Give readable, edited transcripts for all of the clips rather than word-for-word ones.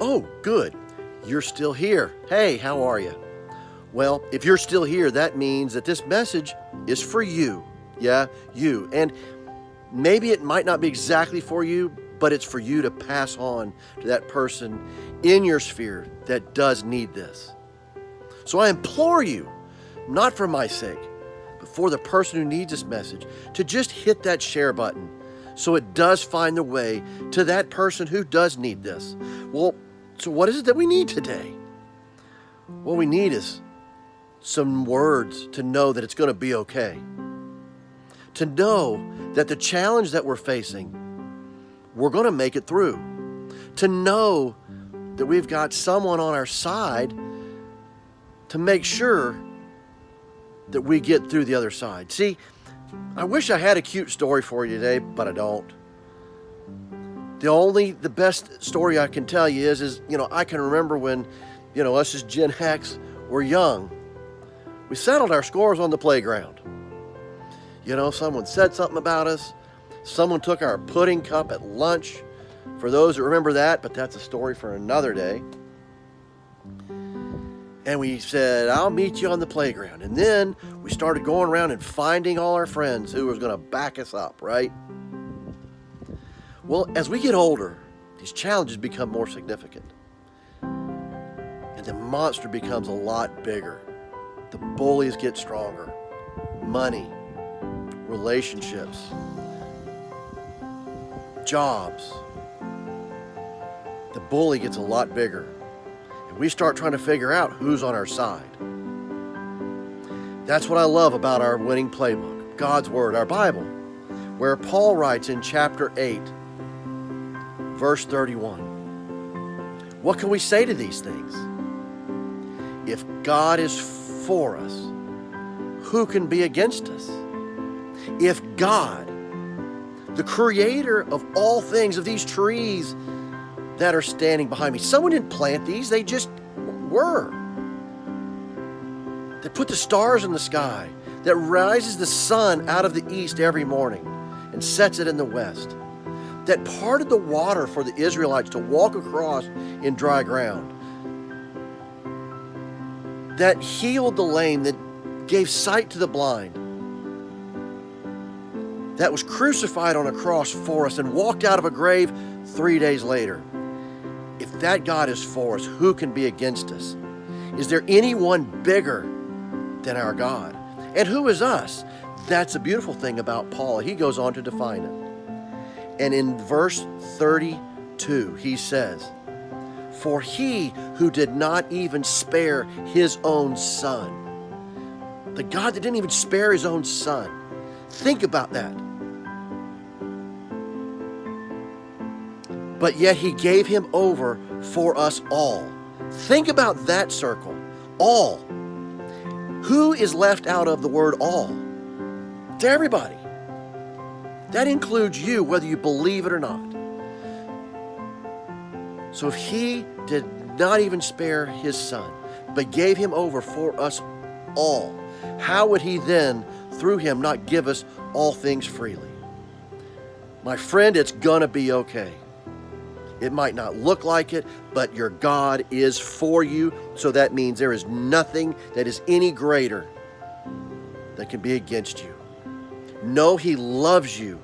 Oh, good. You're still here. Hey, how are you? Well, if you're still here, that means that this message is for you. Yeah, you. And maybe it might not be exactly for you, but it's for you to pass on to that person in your sphere that does need this. So I implore you, not for my sake, but for the person who needs this message, to just hit that share button so it does find the way to that person who does need this. Well, so what is it that we need today? What we need is some words to know that it's going to be okay. To know that the challenge that we're facing, we're going to make it through. To know that we've got someone on our side to make sure that we get through the other side. See, I wish I had a cute story for you today, but I don't. The best story I can tell you is I can remember when, us as Gen X were young. We settled our scores on the playground. Someone said something about us. Someone took our pudding cup at lunch. For those that remember that, but that's a story for another day. And we said, I'll meet you on the playground. And then we started going around and finding all our friends who was going to back us up, right? Well, as we get older, these challenges become more significant. And the monster becomes a lot bigger. The bullies get stronger. Money, relationships, jobs. The bully gets a lot bigger. And we start trying to figure out who's on our side. That's what I love about our winning playbook, God's Word, our Bible, where Paul writes in chapter 8, verse 31. What can we say to these things? If God is for us, who can be against us? If God, the creator of all things, of these trees that are standing behind me, someone didn't plant these, they just were. That put the stars in the sky, that rises the sun out of the east every morning and sets it in the west, that parted the water for the Israelites to walk across in dry ground, that healed the lame, that gave sight to the blind, that was crucified on a cross for us and walked out of a grave 3 days later. If that God is for us, who can be against us? Is there anyone bigger than our God? And who is us? That's the beautiful thing about Paul. He goes on to define it. And in verse 32, he says, for he who did not even spare his own son. The God that didn't even spare his own son. Think about that. But yet he gave him over for us all. Think about that circle. All. Who is left out of the word all? To everybody. That includes you, whether you believe it or not. So if he did not even spare his son, but gave him over for us all, how would he then, through him, not give us all things freely? My friend, it's gonna be okay. It might not look like it, but your God is for you, so that means there is nothing that is any greater that can be against you. Know he loves you.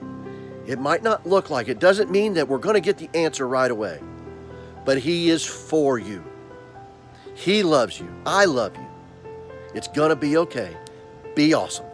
It might not look like it. Doesn't mean that we're going to get the answer right away, but he is for you. He loves you. I love you. It's going to be okay. Be awesome.